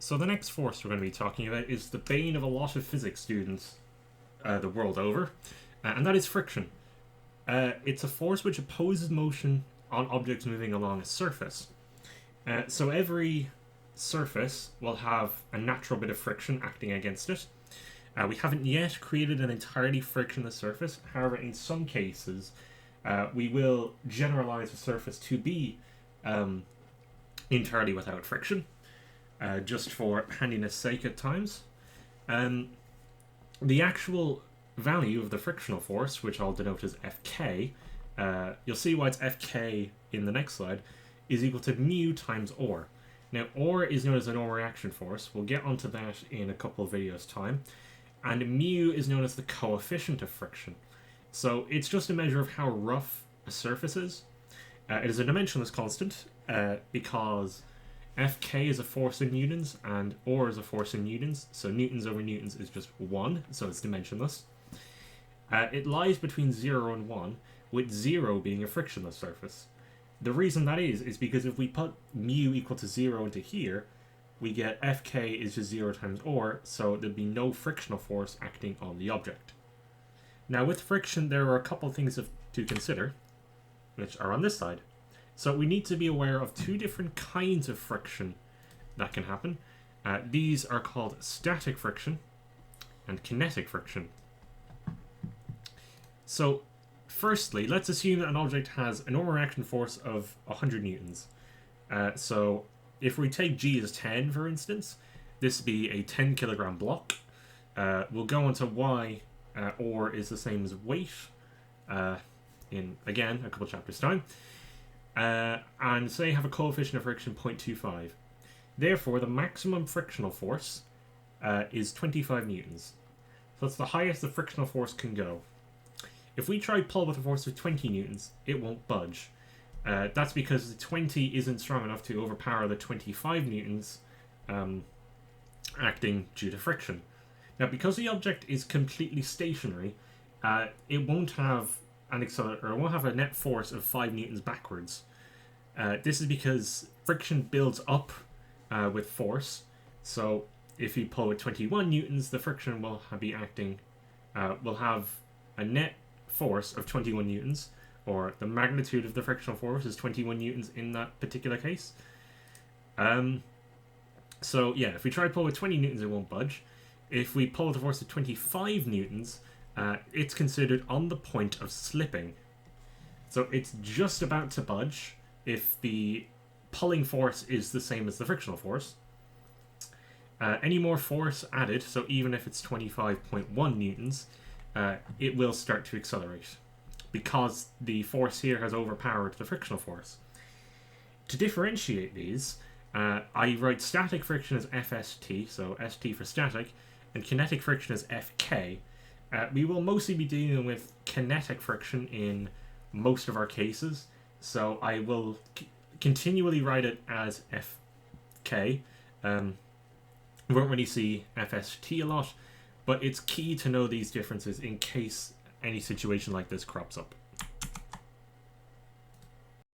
So the next force we're going to be talking about is the bane of a lot of physics students the world over, and that is friction. It's a force which opposes motion on objects moving along a surface. So every surface will have a natural bit of friction acting against it. We haven't yet created an entirely frictionless surface. However, in some cases, we will generalize a surface to be entirely without friction, just for handiness sake at times. The actual value of the frictional force, which I'll denote as Fk, you'll see why it's Fk in the next slide, is equal to mu times or. Now, or is known as a normal reaction force. We'll get onto that in a couple of videos' time. And mu is known as the coefficient of friction. So it's just a measure of how rough a surface is. It is a dimensionless constant because Fk is a force in newtons and or is a force in newtons. So newtons over newtons is just 1, so it's dimensionless. It lies between 0 and 1, with 0 being a frictionless surface. The reason that is because if we put mu equal to 0 into here, we get Fk is just 0 times or, so there'd be no frictional force acting on the object. Now with friction, there are a couple of things to consider, which are on this side. So we need to be aware of two different kinds of friction that can happen. These are called static friction and kinetic friction. So firstly, let's assume that an object has a normal reaction force of 100 newtons. So if we take G as 10, for instance, this would be a 10 kilogram block. We'll go on to why or is the same as weight in, again, a couple chapters' time. And say have a coefficient of friction 0.25. Therefore, the maximum frictional force is 25 newtons. So that's the highest the frictional force can go. If we try pull with a force of 20 newtons, it won't budge. That's because the 20 isn't strong enough to overpower the 25 newtons acting due to friction. Now, because the object is completely stationary, it won't have an accelerator, or it won't have a net force of 5 newtons backwards. This is because friction builds up with force. So if you pull with 21 newtons, the friction will be acting, will have a net force of 21 newtons, or the magnitude of the frictional force is 21 newtons in that particular case. So yeah, if we try to pull with 20 newtons, it won't budge. If we pull with a force of 25 newtons, it's considered on the point of slipping. So it's just about to budge if the pulling force is the same as the frictional force. Any more force added, so even if it's 25.1 newtons, it will start to accelerate because the force here has overpowered the frictional force. To differentiate these, I write static friction as FST, so ST for static, and kinetic friction as FK. We will mostly be dealing with kinetic friction in most of our cases, so I will continually write it as FK. We won't really see FST a lot, but it's key to know these differences in case any situation like this crops up.